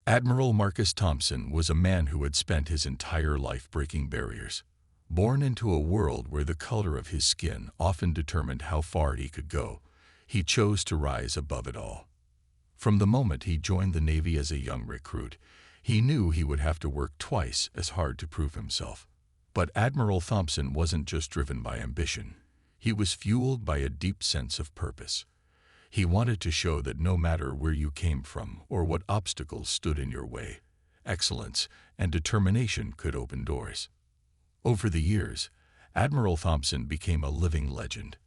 Admiral Marcus Thompson was a man who had spent his entire life breaking barriers. Born into a world where the color of his skin often determined how far he could go, he chose to rise above it all. From the moment he joined the Navy as a young recruit, he knew he would have to work twice as hard to prove himself. But Admiral Thompson wasn't just driven by ambition. He was fueled by a deep sense of purpose. He wanted to show that no matter where you came from or what obstacles stood in your way, excellence and determination could open doors. Over the years, Admiral Thompson became a living legend.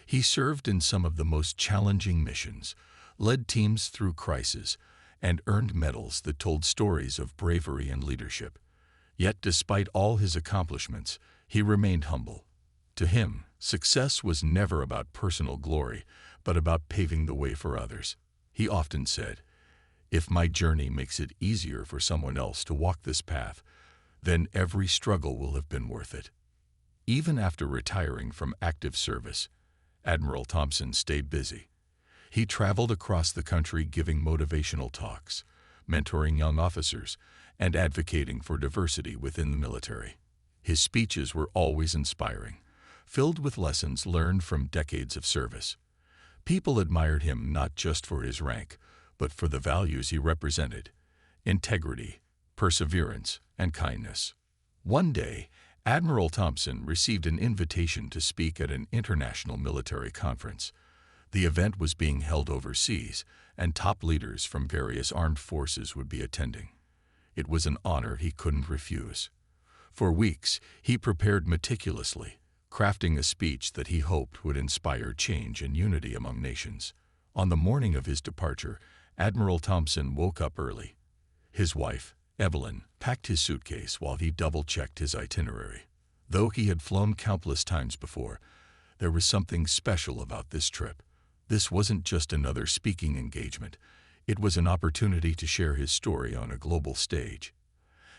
He served in some of the most challenging missions, led teams through crises, and earned medals that told stories of bravery and leadership. Yet despite all his accomplishments, he remained humble. To him, success was never about personal glory, but about paving the way for others. He often said, "If my journey makes it easier for someone else to walk this path, then every struggle will have been worth it." Even after retiring from active service, Admiral Thompson stayed busy. He traveled across the country giving motivational talks, mentoring young officers, and advocating for diversity within the military. His speeches were always inspiring, filled with lessons learned from decades of service. People admired him not just for his rank, but for the values he represented: integrity, perseverance, and kindness. One day, Admiral Thompson received an invitation to speak at an international military conference. The event was being held overseas, and top leaders from various armed forces would be attending. It was an honor he couldn't refuse. For weeks, he prepared meticulously, crafting a speech that he hoped would inspire change and unity among nations. On the morning of his departure, Admiral Thompson woke up early. His wife, Evelyn, packed his suitcase while he double-checked his itinerary. Though he had flown countless times before, there was something special about this trip. This wasn't just another speaking engagement. It was an opportunity to share his story on a global stage.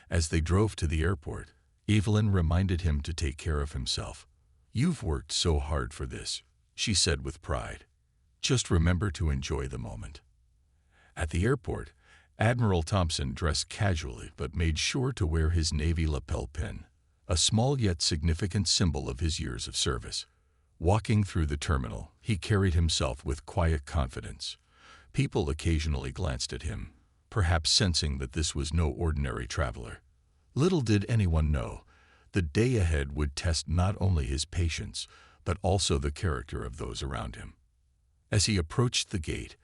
As they drove to the airport, Evelyn reminded him to take care of himself. "You've worked so hard for this," she said with pride. "Just remember to enjoy the moment." At the airport, Admiral Thompson dressed casually but made sure to wear his Navy lapel pin, a small yet significant symbol of his years of service. Walking through the terminal, he carried himself with quiet confidence. People occasionally glanced at him, perhaps sensing that this was no ordinary traveler. Little did anyone know, the day ahead would test not only his patience, but also the character of those around him. As he approached the gate,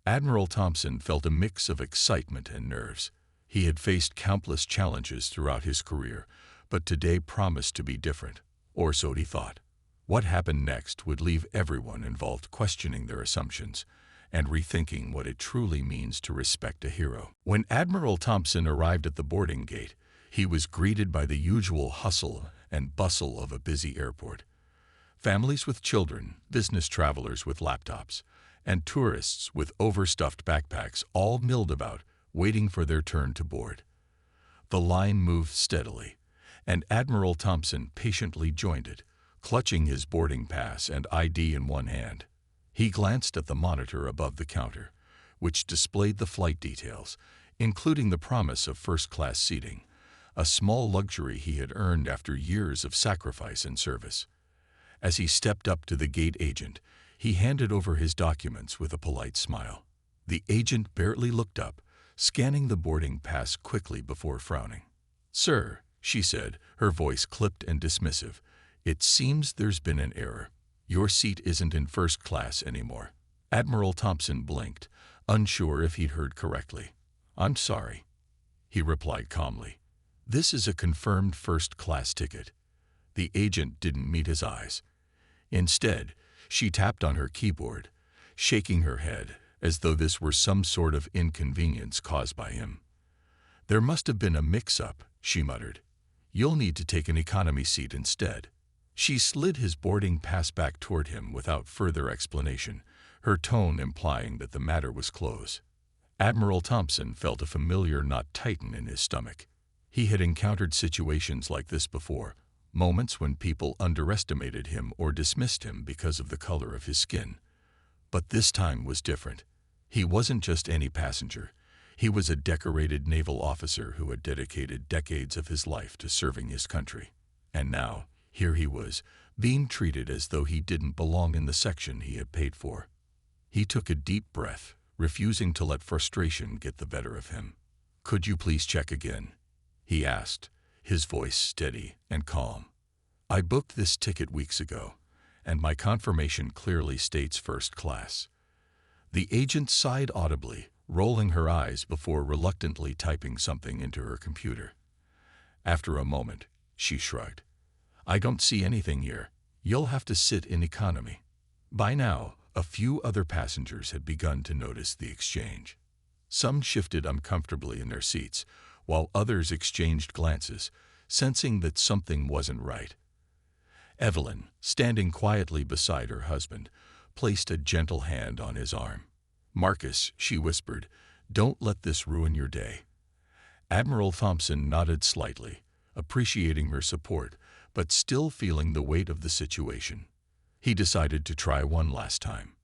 Admiral Thompson felt a mix of excitement and nerves. He had faced countless challenges throughout his career, but today promised to be different, or so he thought. What happened next would leave everyone involved questioning their assumptions and rethinking what it truly means to respect a hero. When Admiral Thompson arrived at the boarding gate, he was greeted by the usual hustle and bustle of a busy airport. Families with children, business travelers with laptops, and tourists with overstuffed backpacks all milled about, waiting for their turn to board. The line moved steadily, and Admiral Thompson patiently joined it, clutching his boarding pass and ID in one hand. He glanced at the monitor above the counter, which displayed the flight details, including the promise of first-class seating, a small luxury he had earned after years of sacrifice and service. As he stepped up to the gate agent, he handed over his documents with a polite smile. The agent barely looked up, scanning the boarding pass quickly before frowning. "Sir," she said, her voice clipped and dismissive, "it seems there's been an error. Your seat isn't in first class anymore." Admiral Thompson blinked, unsure if he'd heard correctly. "I'm sorry," he replied calmly. "This is a confirmed first-class ticket." The agent didn't meet his eyes. Instead, she tapped on her keyboard, shaking her head as though this were some sort of inconvenience caused by him. "There must have been a mix-up," she muttered. "You'll need to take an economy seat instead." She slid his boarding pass back toward him without further explanation, her tone implying that the matter was closed. Admiral Thompson felt a familiar knot tighten in his stomach. He had encountered situations like this before, moments when people underestimated him or dismissed him because of the color of his skin. But this time was different. He wasn't just any passenger. He was a decorated naval officer who had dedicated decades of his life to serving his country. And now, here he was, being treated as though he didn't belong in the section he had paid for. He took a deep breath, refusing to let frustration get the better of him. "Could you please check again?" he asked, his voice steady and calm. "I booked this ticket weeks ago, and my confirmation clearly states first class." The agent sighed audibly, rolling her eyes before reluctantly typing something into her computer. After a moment, she shrugged. "I don't see anything here. You'll have to sit in economy." By now, a few other passengers had begun to notice the exchange. Some shifted uncomfortably in their seats, while others exchanged glances, sensing that something wasn't right. Evelyn, standing quietly beside her husband, placed a gentle hand on his arm. "Marcus," she whispered, "don't let this ruin your day." Admiral Thompson nodded slightly, appreciating her support, but still feeling the weight of the situation. He decided to try one last time.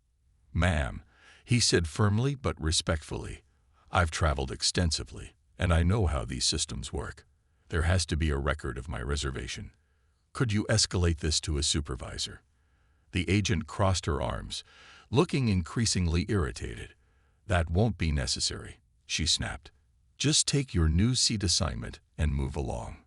"Ma'am," he said firmly but respectfully, "I've traveled extensively, and I know how these systems work. There has to be a record of my reservation. Could you escalate this to a supervisor?" The agent crossed her arms, looking increasingly irritated. "That won't be necessary," she snapped. "Just take your new seat assignment and move along."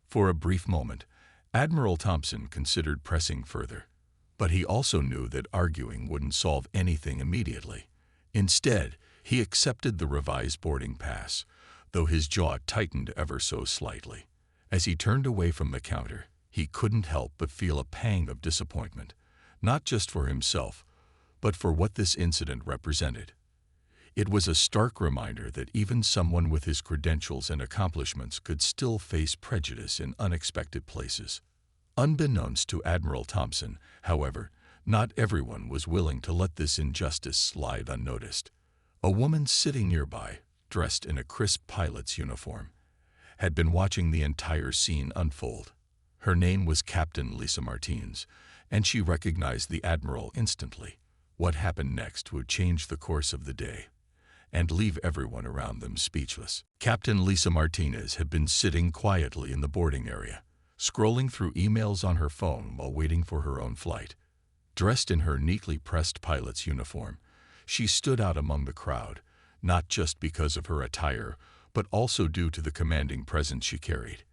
For a brief moment, Admiral Thompson considered pressing further, but he also knew that arguing wouldn't solve anything immediately. Instead, he accepted the revised boarding pass, though his jaw tightened ever so slightly. As he turned away from the counter, he couldn't help but feel a pang of disappointment, not just for himself, but for what this incident represented. It was a stark reminder that even someone with his credentials and accomplishments could still face prejudice in unexpected places. Unbeknownst to Admiral Thompson, however, not everyone was willing to let this injustice slide unnoticed. A woman sitting nearby, dressed in a crisp pilot's uniform, had been watching the entire scene unfold. Her name was Captain Lisa Martinez, and she recognized the Admiral instantly. What happened next would change the course of the day and leave everyone around them speechless. Captain Lisa Martinez had been sitting quietly in the boarding area, scrolling through emails on her phone while waiting for her own flight. Dressed in her neatly pressed pilot's uniform, she stood out among the crowd, not just because of her attire, but also due to the commanding presence she carried.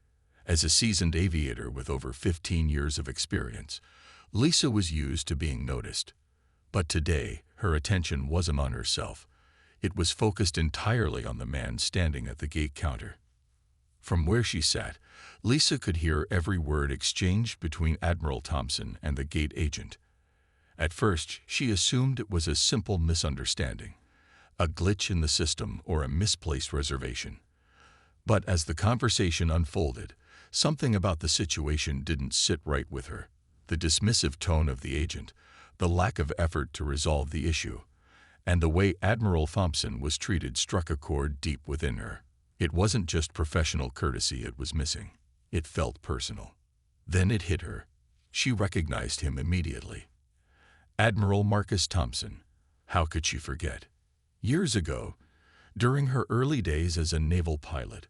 As a seasoned aviator with over 15 years of experience, Lisa was used to being noticed. But today, her attention wasn't on herself. It was focused entirely on the man standing at the gate counter. From where she sat, Lisa could hear every word exchanged between Admiral Thompson and the gate agent. At first, she assumed it was a simple misunderstanding, a glitch in the system or a misplaced reservation. But as the conversation unfolded, something about the situation didn't sit right with her. The dismissive tone of the agent, the lack of effort to resolve the issue, and the way Admiral Thompson was treated struck a chord deep within her. It wasn't just professional courtesy it was missing. It felt personal. Then it hit her. She recognized him immediately. Admiral Marcus Thompson. How could she forget? Years ago, during her early days as a naval pilot,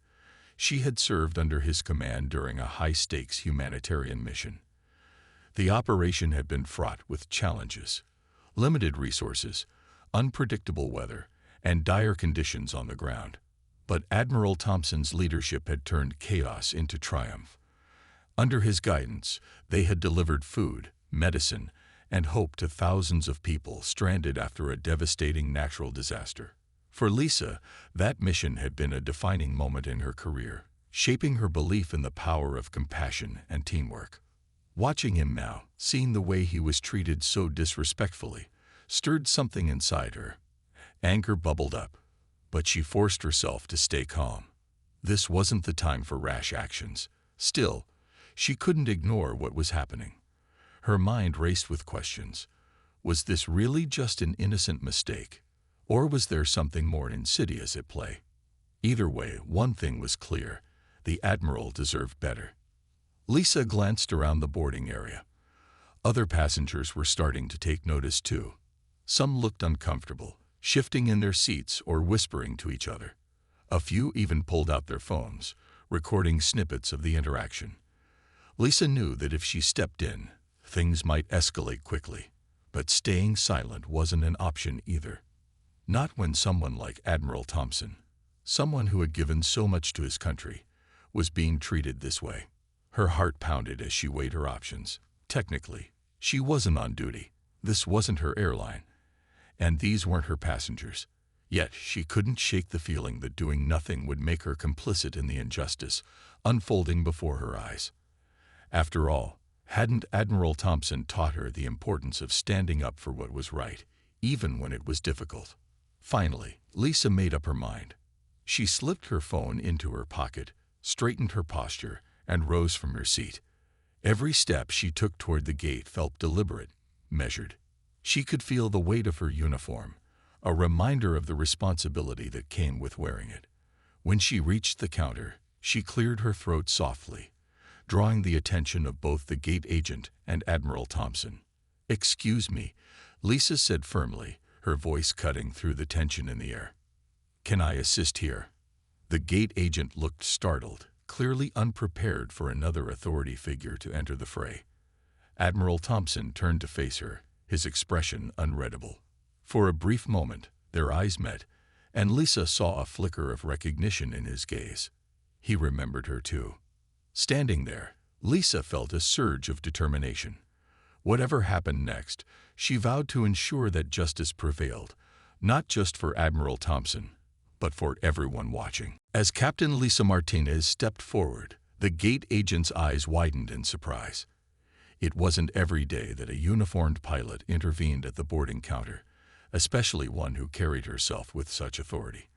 she had served under his command during a high-stakes humanitarian mission. The operation had been fraught with challenges, limited resources, unpredictable weather, and dire conditions on the ground. But Admiral Thompson's leadership had turned chaos into triumph. Under his guidance, they had delivered food, medicine, and hope to thousands of people stranded after a devastating natural disaster. For Lisa, that mission had been a defining moment in her career, shaping her belief in the power of compassion and teamwork. Watching him now, seeing the way he was treated so disrespectfully, stirred something inside her. Anger bubbled up, but she forced herself to stay calm. This wasn't the time for rash actions. Still, she couldn't ignore what was happening. Her mind raced with questions. Was this really just an innocent mistake? Or was there something more insidious at play? Either way, one thing was clear. The Admiral deserved better. Lisa glanced around the boarding area. Other passengers were starting to take notice too. Some looked uncomfortable, shifting in their seats or whispering to each other. A few even pulled out their phones, recording snippets of the interaction. Lisa knew that if she stepped in, things might escalate quickly, but staying silent wasn't an option either. Not when someone like Admiral Thompson, someone who had given so much to his country, was being treated this way. Her heart pounded as she weighed her options. Technically, she wasn't on duty. This wasn't her airline, and these weren't her passengers. Yet she couldn't shake the feeling that doing nothing would make her complicit in the injustice unfolding before her eyes. After all, hadn't Admiral Thompson taught her the importance of standing up for what was right, even when it was difficult? Finally, Lisa made up her mind. She slipped her phone into her pocket, straightened her posture, and rose from her seat. Every step she took toward the gate felt deliberate, measured. She could feel the weight of her uniform, a reminder of the responsibility that came with wearing it. When she reached the counter, she cleared her throat softly, drawing the attention of both the gate agent and Admiral Thompson. "Excuse me," Lisa said firmly, her voice cutting through the tension in the air. "Can I assist here?" The gate agent looked startled, clearly unprepared for another authority figure to enter the fray. Admiral Thompson turned to face her, his expression unreadable. For a brief moment, their eyes met, and Lisa saw a flicker of recognition in his gaze. He remembered her too. Standing there, Lisa felt a surge of determination. Whatever happened next, she vowed to ensure that justice prevailed, not just for Admiral Thompson, but for everyone watching. As Captain Lisa Martinez stepped forward, the gate agent's eyes widened in surprise. It wasn't every day that a uniformed pilot intervened at the boarding counter, especially one who carried herself with such authority.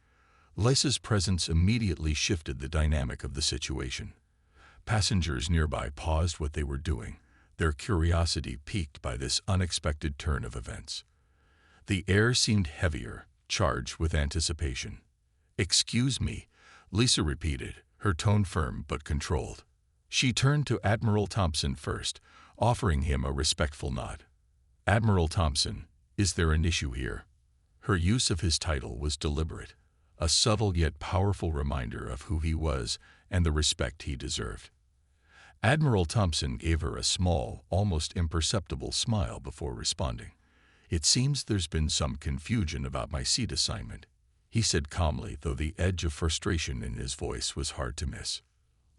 Lisa's presence immediately shifted the dynamic of the situation. Passengers nearby paused what they were doing, their curiosity piqued by this unexpected turn of events. The air seemed heavier, charged with anticipation. "Excuse me," Lisa repeated, her tone firm but controlled. She turned to Admiral Thompson first, offering him a respectful nod. "Admiral Thompson, is there an issue here?" Her use of his title was deliberate, a subtle yet powerful reminder of who he was and the respect he deserved. Admiral Thompson gave her a small, almost imperceptible smile before responding. "It seems there's been some confusion about my seat assignment," he said calmly, though the edge of frustration in his voice was hard to miss.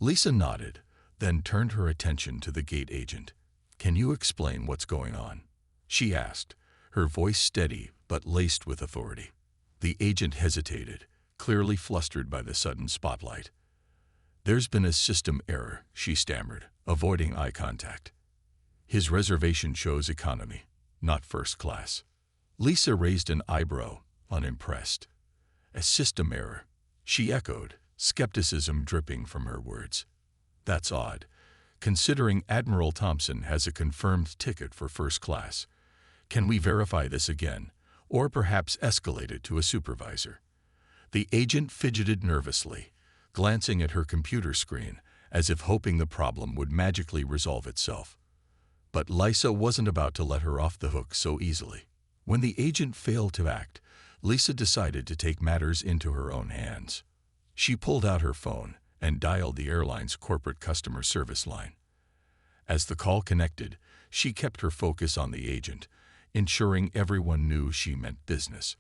Lisa nodded, then turned her attention to the gate agent. "Can you explain what's going on?" she asked, her voice steady but laced with authority. The agent hesitated, clearly flustered by the sudden spotlight. "There's been a system error," she stammered, avoiding eye contact. "His reservation shows economy, not first class." Lisa raised an eyebrow, unimpressed. "A system error," she echoed, skepticism dripping from her words. "That's odd, considering Admiral Thompson has a confirmed ticket for first class. Can we verify this again, or perhaps escalate it to a supervisor?" The agent fidgeted nervously, glancing at her computer screen as if hoping the problem would magically resolve itself. But Lisa wasn't about to let her off the hook so easily. When the agent failed to act, Lisa decided to take matters into her own hands. She pulled out her phone and dialed the airline's corporate customer service line. As the call connected, she kept her focus on the agent, ensuring everyone knew she meant business.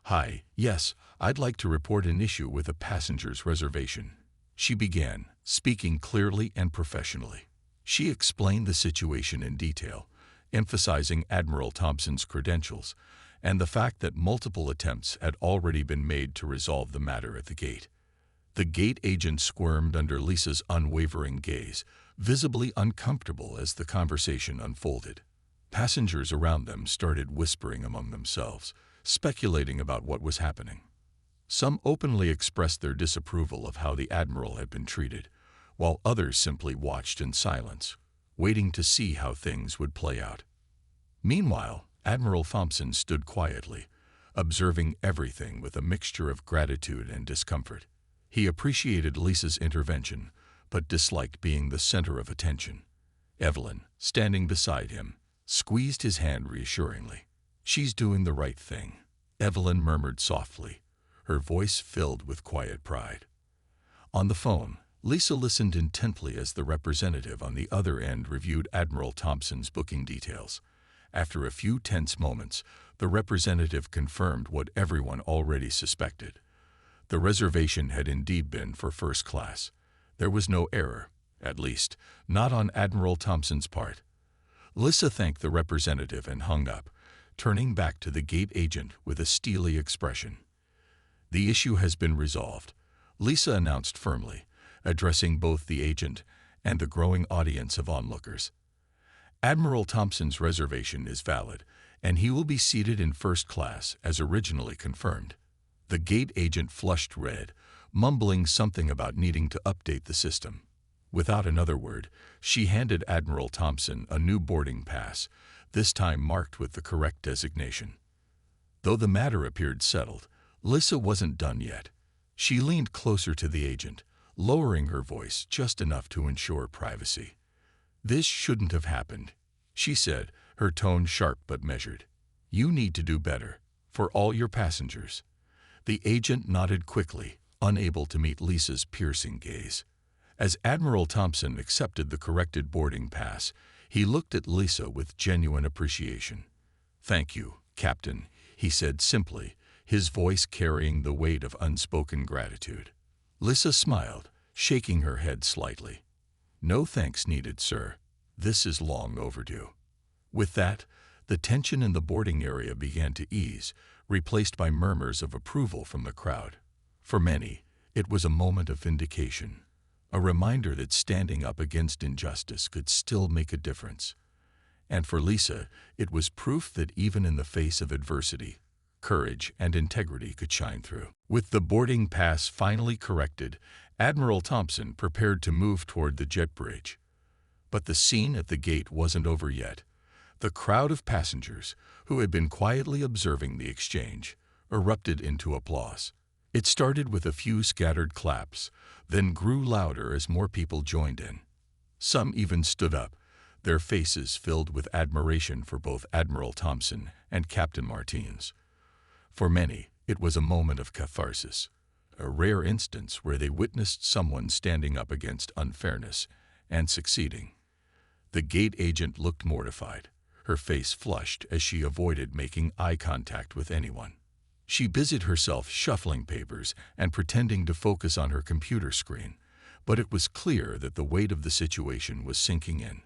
"Hi, yes, I'd like to report an issue with a passenger's reservation," she began, speaking clearly and professionally. She explained the situation in detail, emphasizing Admiral Thompson's credentials and the fact that multiple attempts had already been made to resolve the matter at the gate. The gate agent squirmed under Lisa's unwavering gaze, visibly uncomfortable as the conversation unfolded. Passengers around them started whispering among themselves, speculating about what was happening. Some openly expressed their disapproval of how the Admiral had been treated, while others simply watched in silence, waiting to see how things would play out. Meanwhile, Admiral Thompson stood quietly, observing everything with a mixture of gratitude and discomfort. He appreciated Lisa's intervention, but disliked being the center of attention. Evelyn, standing beside him, squeezed his hand reassuringly. "She's doing the right thing," Evelyn murmured softly, her voice filled with quiet pride. On the phone, Lisa listened intently as the representative on the other end reviewed Admiral Thompson's booking details. After a few tense moments, the representative confirmed what everyone already suspected. The reservation had indeed been for first class. There was no error, at least, not on Admiral Thompson's part. Lisa thanked the representative and hung up, turning back to the gate agent with a steely expression. "The issue has been resolved," Lisa announced firmly, addressing both the agent and the growing audience of onlookers. "Admiral Thompson's reservation is valid, and he will be seated in first class as originally confirmed." The gate agent flushed red, mumbling something about needing to update the system. Without another word, she handed Admiral Thompson a new boarding pass, this time marked with the correct designation. Though the matter appeared settled, Lisa wasn't done yet. She leaned closer to the agent, lowering her voice just enough to ensure privacy. "This shouldn't have happened," she said, her tone sharp but measured. "You need to do better, for all your passengers." The agent nodded quickly, unable to meet Lisa's piercing gaze. As Admiral Thompson accepted the corrected boarding pass, he looked at Lisa with genuine appreciation. "Thank you, Captain," he said simply, his voice carrying the weight of unspoken gratitude. Lisa smiled, shaking her head slightly. "No thanks needed, sir. This is long overdue." With that, the tension in the boarding area began to ease, replaced by murmurs of approval from the crowd. For many, it was a moment of vindication, a reminder that standing up against injustice could still make a difference. And for Lisa, it was proof that even in the face of adversity, courage and integrity could shine through. With the boarding pass finally corrected, Admiral Thompson prepared to move toward the jet bridge. But the scene at the gate wasn't over yet. The crowd of passengers, who had been quietly observing the exchange, erupted into applause. It started with a few scattered claps, then grew louder as more people joined in. Some even stood up, their faces filled with admiration for both Admiral Thompson and Captain Martinez. For many, it was a moment of catharsis, a rare instance where they witnessed someone standing up against unfairness and succeeding. The gate agent looked mortified, her face flushed as she avoided making eye contact with anyone. She busied herself shuffling papers and pretending to focus on her computer screen, but it was clear that the weight of the situation was sinking in.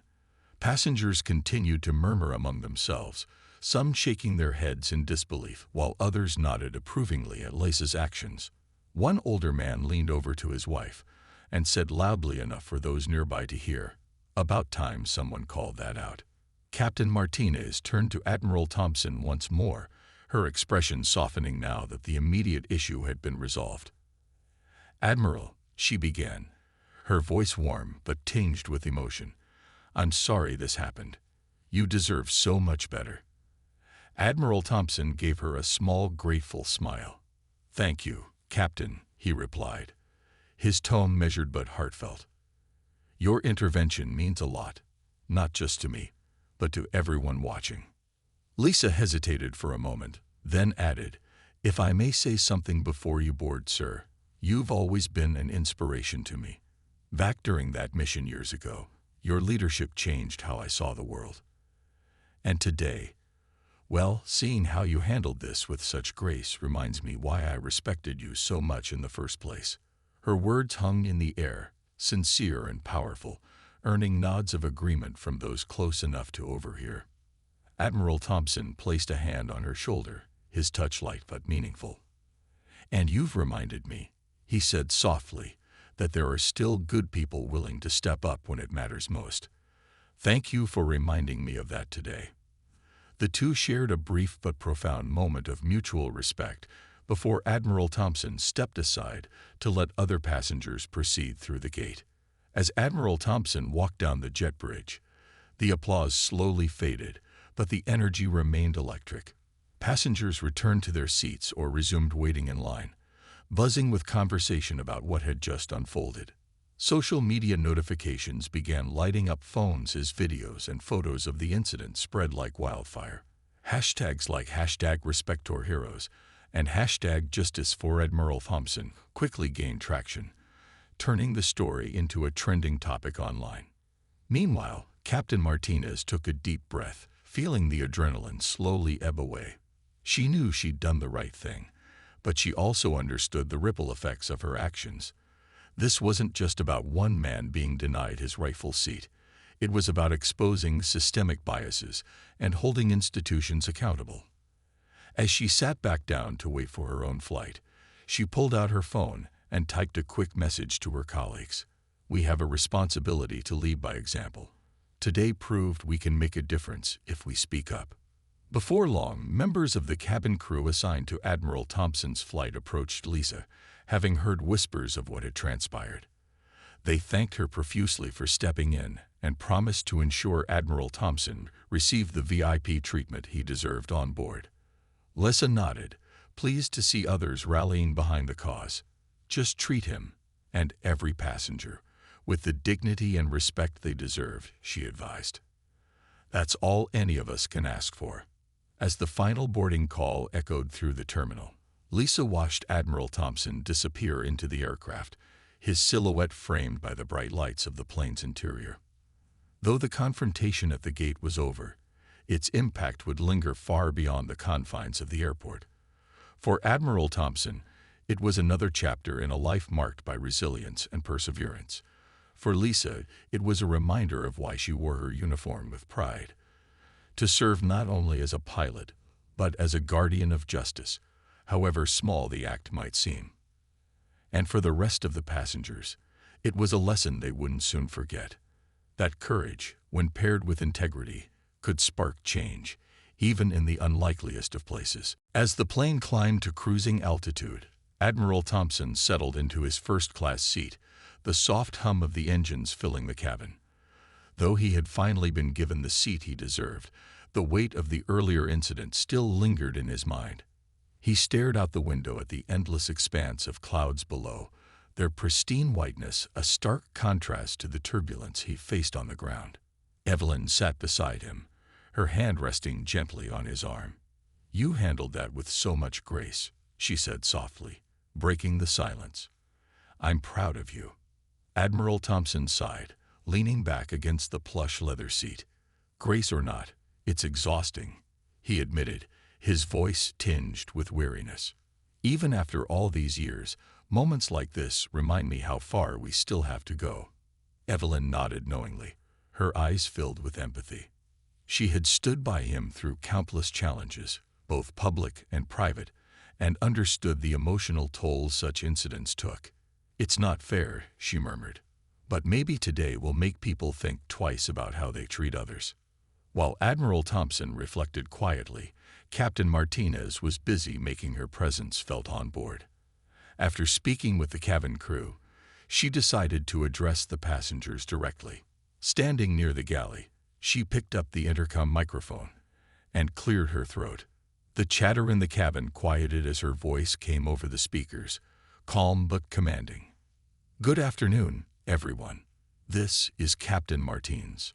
Passengers continued to murmur among themselves, some shaking their heads in disbelief while others nodded approvingly at Lisa's actions. One older man leaned over to his wife and said loudly enough for those nearby to hear, "About time someone called that out." Captain Martinez turned to Admiral Thompson once more, her expression softening now that the immediate issue had been resolved. "Admiral," she began, her voice warm but tinged with emotion, "I'm sorry this happened. You deserve so much better." Admiral Thompson gave her a small, grateful smile. "Thank you, Captain," he replied, his tone measured but heartfelt. "Your intervention means a lot, not just to me, but to everyone watching." Lisa hesitated for a moment, then added, "If I may say something before you board, sir, you've always been an inspiration to me. Back during that mission years ago, your leadership changed how I saw the world. And today, well, seeing how you handled this with such grace reminds me why I respected you so much in the first place." Her words hung in the air, sincere and powerful, earning nods of agreement from those close enough to overhear. Admiral Thompson placed a hand on her shoulder, his touch light but meaningful. "And you've reminded me," he said softly, "that there are still good people willing to step up when it matters most. Thank you for reminding me of that today." The two shared a brief but profound moment of mutual respect before Admiral Thompson stepped aside to let other passengers proceed through the gate. As Admiral Thompson walked down the jet bridge, the applause slowly faded, but the energy remained electric. Passengers returned to their seats or resumed waiting in line, buzzing with conversation about what had just unfolded. Social media notifications began lighting up phones as videos and photos of the incident spread like wildfire. Hashtags like #RespectOurHeroes and hashtag Justice for Admiral Thompson quickly gained traction, turning the story into a trending topic online. Meanwhile, Captain Martinez took a deep breath, feeling the adrenaline slowly ebb away. She knew she'd done the right thing, but she also understood the ripple effects of her actions. This wasn't just about one man being denied his rightful seat. It was about exposing systemic biases and holding institutions accountable. As she sat back down to wait for her own flight, she pulled out her phone and typed a quick message to her colleagues. "We have a responsibility to lead by example. Today proved we can make a difference if we speak up." Before long, members of the cabin crew assigned to Admiral Thompson's flight approached Lisa, having heard whispers of what had transpired. They thanked her profusely for stepping in and promised to ensure Admiral Thompson received the VIP treatment he deserved on board. Lisa nodded, pleased to see others rallying behind the cause. "Just treat him, and every passenger, with the dignity and respect they deserve," she advised. "That's all any of us can ask for." As the final boarding call echoed through the terminal, Lisa watched Admiral Thompson disappear into the aircraft, his silhouette framed by the bright lights of the plane's interior. Though the confrontation at the gate was over, its impact would linger far beyond the confines of the airport. For Admiral Thompson, it was another chapter in a life marked by resilience and perseverance. For Lisa, it was a reminder of why she wore her uniform with pride. To serve not only as a pilot, but as a guardian of justice, however small the act might seem. And for the rest of the passengers, it was a lesson they wouldn't soon forget. That courage, when paired with integrity, could spark change, even in the unlikeliest of places. As the plane climbed to cruising altitude, Admiral Thompson settled into his first-class seat, the soft hum of the engines filling the cabin. Though he had finally been given the seat he deserved, the weight of the earlier incident still lingered in his mind. He stared out the window at the endless expanse of clouds below, their pristine whiteness a stark contrast to the turbulence he faced on the ground. Evelyn sat beside him, her hand resting gently on his arm. "You handled that with so much grace," she said softly, breaking the silence. "I'm proud of you." Admiral Thompson sighed, leaning back against the plush leather seat. "Grace or not, it's exhausting," he admitted, his voice tinged with weariness. "Even after all these years, moments like this remind me how far we still have to go." Evelyn nodded knowingly, her eyes filled with empathy. She had stood by him through countless challenges, both public and private, and understood the emotional toll such incidents took. "It's not fair," she murmured, "but maybe today will make people think twice about how they treat others." While Admiral Thompson reflected quietly, Captain Martinez was busy making her presence felt on board. After speaking with the cabin crew, she decided to address the passengers directly. Standing near the galley, she picked up the intercom microphone and cleared her throat. The chatter in the cabin quieted as her voice came over the speakers, calm but commanding. "Good afternoon, everyone. This is Captain Martinez.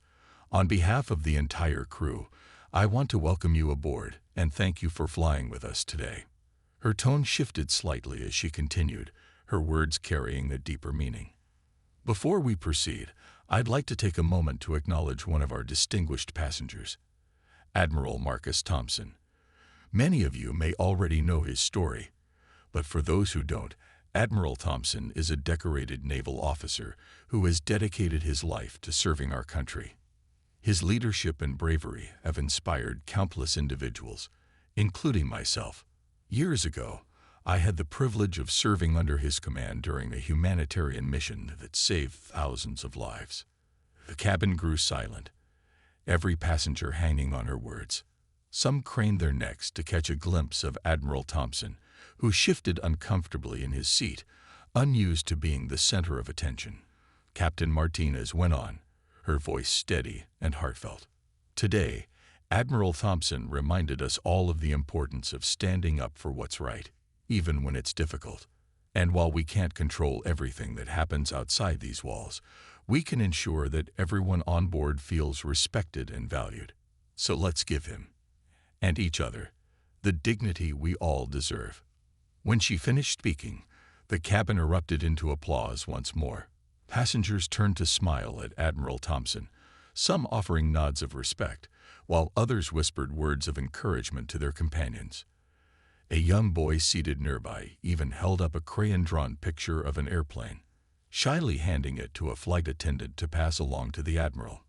On behalf of the entire crew, I want to welcome you aboard and thank you for flying with us today." Her tone shifted slightly as she continued, her words carrying a deeper meaning. "Before we proceed, I'd like to take a moment to acknowledge one of our distinguished passengers, Admiral Marcus Thompson. Many of you may already know his story, but for those who don't, Admiral Thompson is a decorated naval officer who has dedicated his life to serving our country. His leadership and bravery have inspired countless individuals, including myself. Years ago, I had the privilege of serving under his command during a humanitarian mission that saved thousands of lives." The cabin grew silent, every passenger hanging on her words. Some craned their necks to catch a glimpse of Admiral Thompson, who shifted uncomfortably in his seat, unused to being the center of attention. Captain Martinez went on, her voice steady and heartfelt. "Today, Admiral Thompson reminded us all of the importance of standing up for what's right, even when it's difficult. And while we can't control everything that happens outside these walls, we can ensure that everyone on board feels respected and valued. So let's give him, and each other, the dignity we all deserve." When she finished speaking, the cabin erupted into applause once more. Passengers turned to smile at Admiral Thompson, some offering nods of respect, while others whispered words of encouragement to their companions. A young boy seated nearby even held up a crayon-drawn picture of an airplane, shyly handing it to a flight attendant to pass along to the Admiral.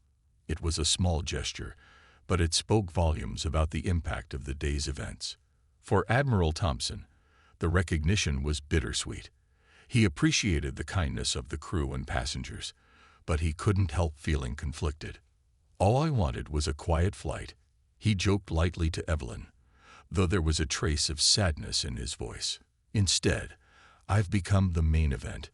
It was a small gesture, but it spoke volumes about the impact of the day's events. For Admiral Thompson, the recognition was bittersweet. He appreciated the kindness of the crew and passengers, but he couldn't help feeling conflicted. "All I wanted was a quiet flight," he joked lightly to Evelyn, though there was a trace of sadness in his voice. "Instead, I've become the main event."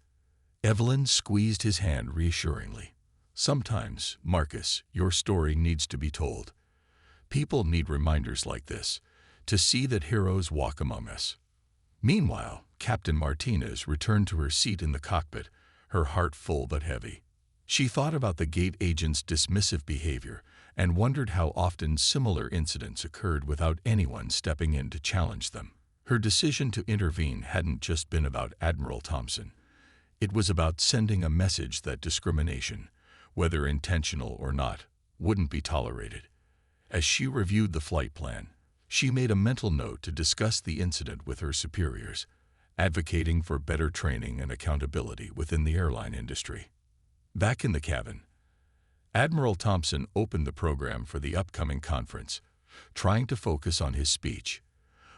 Evelyn squeezed his hand reassuringly. "Sometimes, Marcus, your story needs to be told. People need reminders like this, to see that heroes walk among us." Meanwhile, Captain Martinez returned to her seat in the cockpit, her heart full but heavy. She thought about the gate agent's dismissive behavior and wondered how often similar incidents occurred without anyone stepping in to challenge them. Her decision to intervene hadn't just been about Admiral Thompson. It was about sending a message that discrimination, whether intentional or not, wouldn't be tolerated. As she reviewed the flight plan, she made a mental note to discuss the incident with her superiors, advocating for better training and accountability within the airline industry. Back in the cabin, Admiral Thompson opened the program for the upcoming conference, trying to focus on his speech,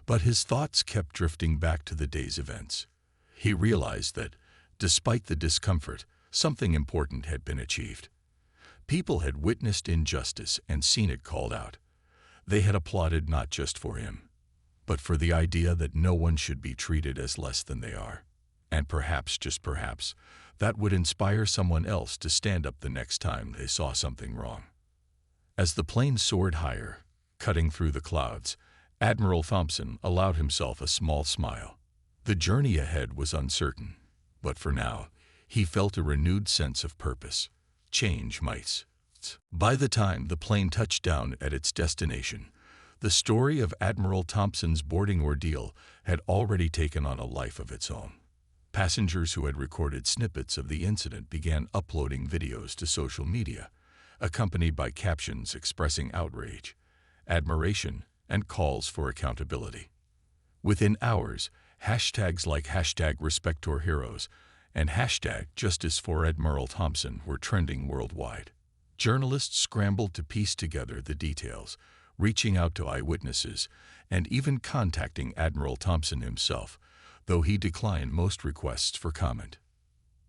but his thoughts kept drifting back to the day's events. He realized that, despite the discomfort, something important had been achieved. People had witnessed injustice and seen it called out. They had applauded not just for him, but for the idea that no one should be treated as less than they are. And perhaps, just perhaps, that would inspire someone else to stand up the next time they saw something wrong. As the plane soared higher, cutting through the clouds, Admiral Thompson allowed himself a small smile. The journey ahead was uncertain, but for now, he felt a renewed sense of purpose. Change might. By the time the plane touched down at its destination, the story of Admiral Thompson's boarding ordeal had already taken on a life of its own. Passengers who had recorded snippets of the incident began uploading videos to social media, accompanied by captions expressing outrage, admiration, and calls for accountability. Within hours, hashtags like #RespectOurHeroes and #JusticeForAdmiral Thompson were trending worldwide. Journalists scrambled to piece together the details, reaching out to eyewitnesses and even contacting Admiral Thompson himself, though he declined most requests for comment.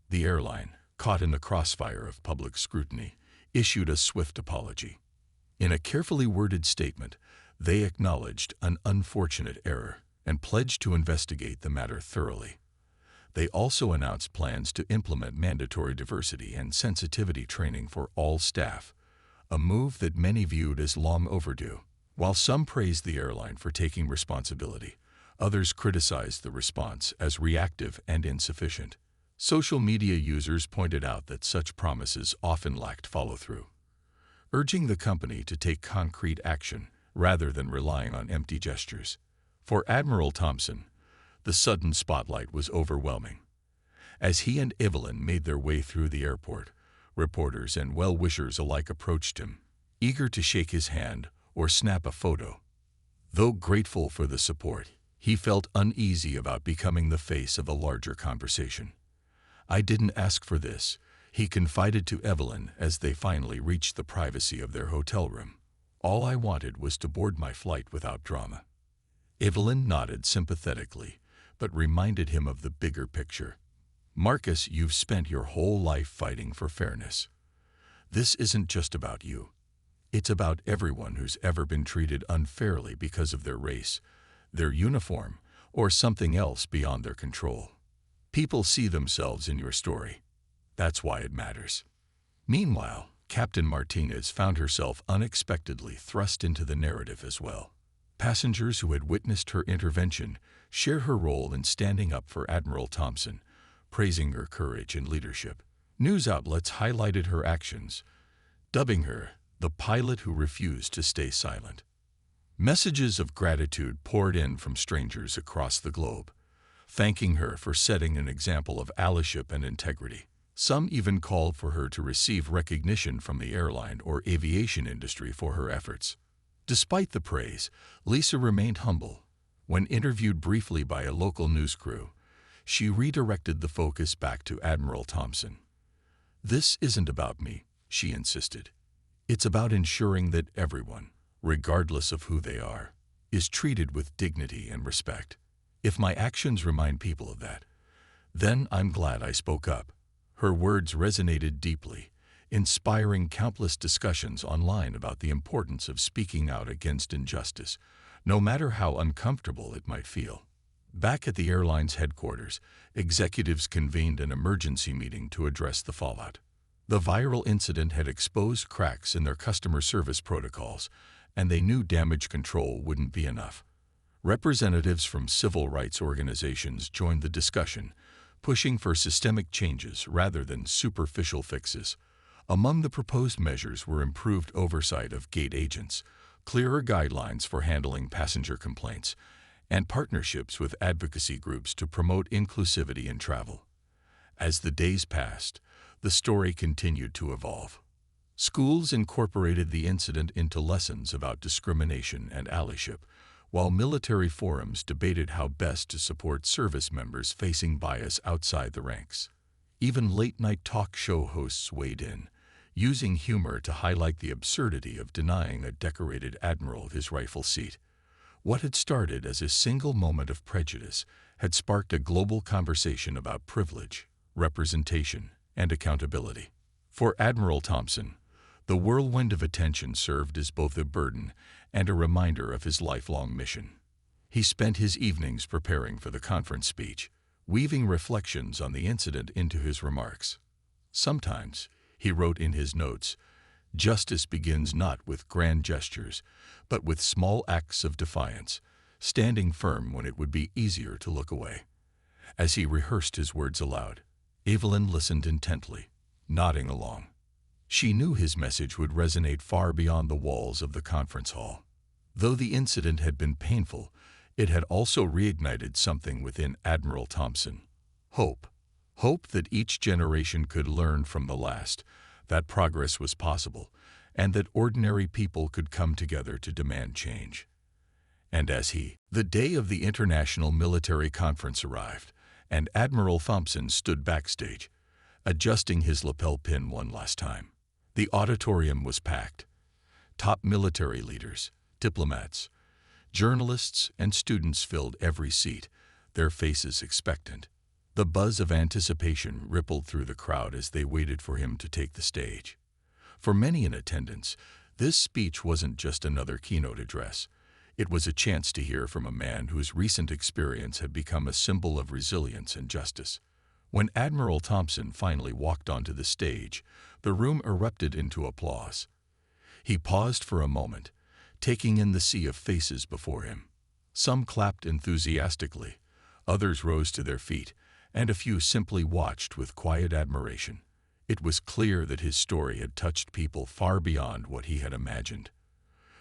The airline, caught in the crossfire of public scrutiny, issued a swift apology. In a carefully worded statement, they acknowledged an unfortunate error and pledged to investigate the matter thoroughly. They also announced plans to implement mandatory diversity and sensitivity training for all staff, a move that many viewed as long overdue. While some praised the airline for taking responsibility, others criticized the response as reactive and insufficient. Social media users pointed out that such promises often lacked follow-through, urging the company to take concrete action rather than relying on empty gestures. For Admiral Thompson, the sudden spotlight was overwhelming. As he and Evelyn made their way through the airport, reporters and well-wishers alike approached him, eager to shake his hand or snap a photo. Though grateful for the support, he felt uneasy about becoming the face of a larger conversation. "I didn't ask for this," he confided to Evelyn as they finally reached the privacy of their hotel room. "All I wanted was to board my flight without drama." Evelyn nodded sympathetically, but reminded him of the bigger picture. "Marcus, you've spent your whole life fighting for fairness. This isn't just about you. It's about everyone who's ever been treated unfairly because of their race, their uniform, or something else beyond their control. People see themselves in your story. That's why it matters." Meanwhile, Captain Martinez found herself unexpectedly thrust into the narrative as well. Passengers who had witnessed her intervention share her role in standing up for Admiral Thompson, praising her courage and leadership. News outlets highlighted her actions, dubbing her the pilot who refused to stay silent. Messages of gratitude poured in from strangers across the globe, thanking her for setting an example of allyship and integrity. Some even called for her to receive recognition from the airline or aviation industry for her efforts. Despite the praise, Lisa remained humble. When interviewed briefly by a local news crew, she redirected the focus back to Admiral Thompson. "This isn't about me," she insisted. "It's about ensuring that everyone, regardless of who they are, is treated with dignity and respect. If my actions remind people of that, then I'm glad I spoke up." Her words resonated deeply, inspiring countless discussions online about the importance of speaking out against injustice, no matter how uncomfortable it might feel. Back at the airline's headquarters, executives convened an emergency meeting to address the fallout. The viral incident had exposed cracks in their customer service protocols, and they knew damage control wouldn't be enough. Representatives from civil rights organizations joined the discussion, pushing for systemic changes rather than superficial fixes. Among the proposed measures were improved oversight of gate agents, clearer guidelines for handling passenger complaints, and partnerships with advocacy groups to promote inclusivity in travel. As the days passed, the story continued to evolve. Schools incorporated the incident into lessons about discrimination and allyship, while military forums debated how best to support service members facing bias outside the ranks. Even late-night talk show hosts weighed in, using humor to highlight the absurdity of denying a decorated admiral his rightful seat. What had started as a single moment of prejudice had sparked a global conversation about privilege, representation, and accountability. For Admiral Thompson, the whirlwind of attention served as both a burden and a reminder of his lifelong mission. He spent his evenings preparing for the conference speech, weaving reflections on the incident into his remarks. Sometimes, he wrote in his notes, "Justice begins not with grand gestures, but with small acts of defiance, standing firm when it would be easier to look away." As he rehearsed his words aloud, Evelyn listened intently, nodding along. She knew his message would resonate far beyond the walls of the conference hall. Though the incident had been painful, it had also reignited something within Admiral Thompson. Hope. Hope that each generation could learn from the last, that progress was possible, and that ordinary people could come together to demand change. And the day of the International Military Conference arrived, and Admiral Thompson stood backstage, adjusting his lapel pin one last time. The auditorium was packed. Top military leaders, diplomats, journalists, and students filled every seat, their faces expectant. The buzz of anticipation rippled through the crowd as they waited for him to take the stage. For many in attendance, this speech wasn't just another keynote address. It was a chance to hear from a man whose recent experience had become a symbol of resilience and justice. When Admiral Thompson finally walked onto the stage, the room erupted into applause. He paused for a moment, taking in the sea of faces before him. Some clapped enthusiastically, others rose to their feet, and a few simply watched with quiet admiration. It was clear that his story had touched people far beyond what he had imagined.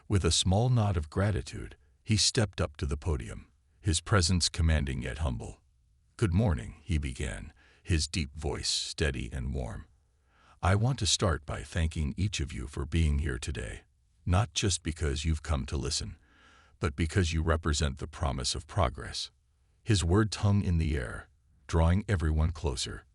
With a small nod of gratitude, he stepped up to the podium, his presence commanding yet humble. "Good morning," he began, his deep voice steady and warm. "I want to start by thanking each of you for being here today, not just because you've come to listen, but because you represent the promise of progress." His words hung in the air, drawing everyone closer.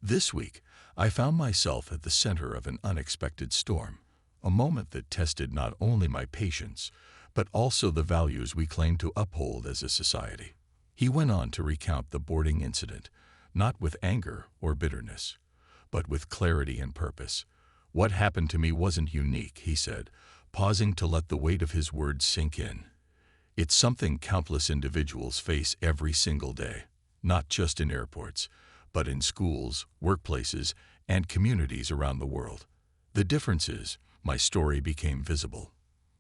"This week, I found myself at the center of an unexpected storm, a moment that tested not only my patience, but also the values we claim to uphold as a society." He went on to recount the boarding incident, not with anger or bitterness, but with clarity and purpose. "What happened to me wasn't unique," he said, pausing to let the weight of his words sink in. "It's something countless individuals face every single day, not just in airports, but in schools, workplaces, and communities around the world. The difference is, my story became visible.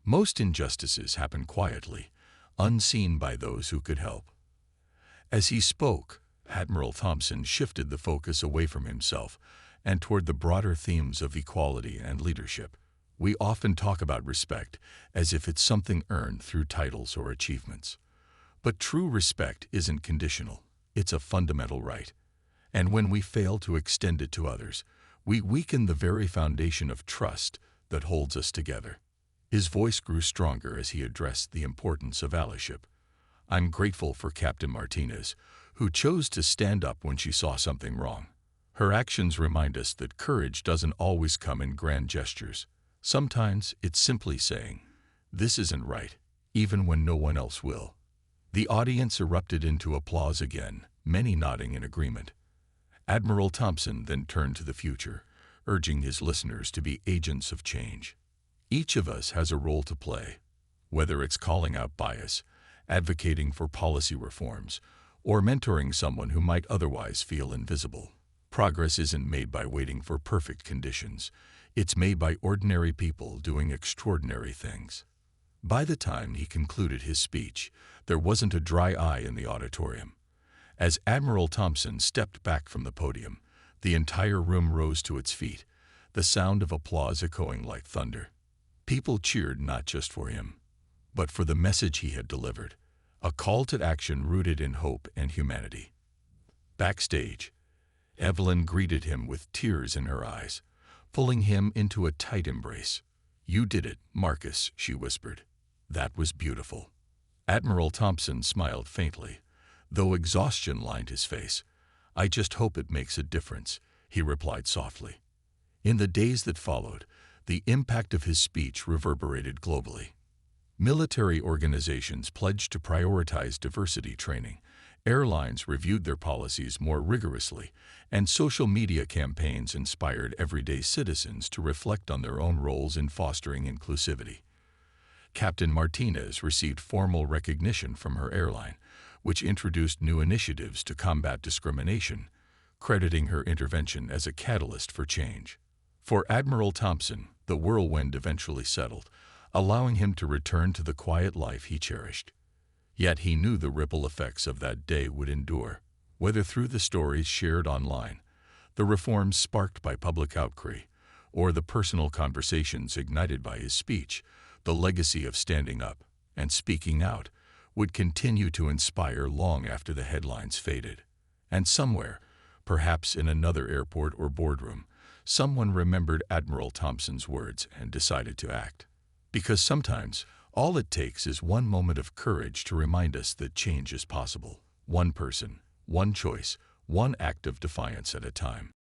Most injustices happen quietly, unseen by those who could help." As he spoke, Admiral Thompson shifted the focus away from himself and toward the broader themes of equality and leadership. We often talk about respect as if it's something earned through titles or achievements. But true respect isn't conditional. It's a fundamental right. And when we fail to extend it to others, we weaken the very foundation of trust that holds us together. His voice grew stronger as he addressed the importance of allyship. I'm grateful for Captain Martinez, who chose to stand up when she saw something wrong. Her actions remind us that courage doesn't always come in grand gestures. Sometimes it's simply saying, "This isn't right," even when no one else will. The audience erupted into applause again, many nodding in agreement. Admiral Thompson then turned to the future, urging his listeners to be agents of change. Each of us has a role to play, whether it's calling out bias, advocating for policy reforms, or mentoring someone who might otherwise feel invisible. Progress isn't made by waiting for perfect conditions. It's made by ordinary people doing extraordinary things. By the time he concluded his speech, there wasn't a dry eye in the auditorium. As Admiral Thompson stepped back from the podium, the entire room rose to its feet, the sound of applause echoing like thunder. People cheered not just for him, but for the message he had delivered, a call to action rooted in hope and humanity. Backstage, Evelyn greeted him with tears in her eyes, pulling him into a tight embrace. "You did it, Marcus," she whispered. "That was beautiful." Admiral Thompson smiled faintly, though exhaustion lined his face. "I just hope it makes a difference," he replied softly. In the days that followed, the impact of his speech reverberated globally. Military organizations pledged to prioritize diversity training, airlines reviewed their policies more rigorously, and social media campaigns inspired everyday citizens to reflect on their own roles in fostering inclusivity. Captain Martinez received formal recognition from her airline, which introduced new initiatives to combat discrimination, crediting her intervention as a catalyst for change. For Admiral Thompson, the whirlwind eventually settled, allowing him to return to the quiet life he cherished. Yet he knew the ripple effects of that day would endure, whether through the stories shared online, the reforms sparked by public outcry, or the personal conversations ignited by his speech. The legacy of standing up and speaking out would continue to inspire long after the headlines faded. And somewhere, perhaps in another airport or boardroom, someone remembered Admiral Thompson's words and decided to act. Because sometimes, all it takes is one moment of courage to remind us that change is possible. One person, one choice, one act of defiance at a time.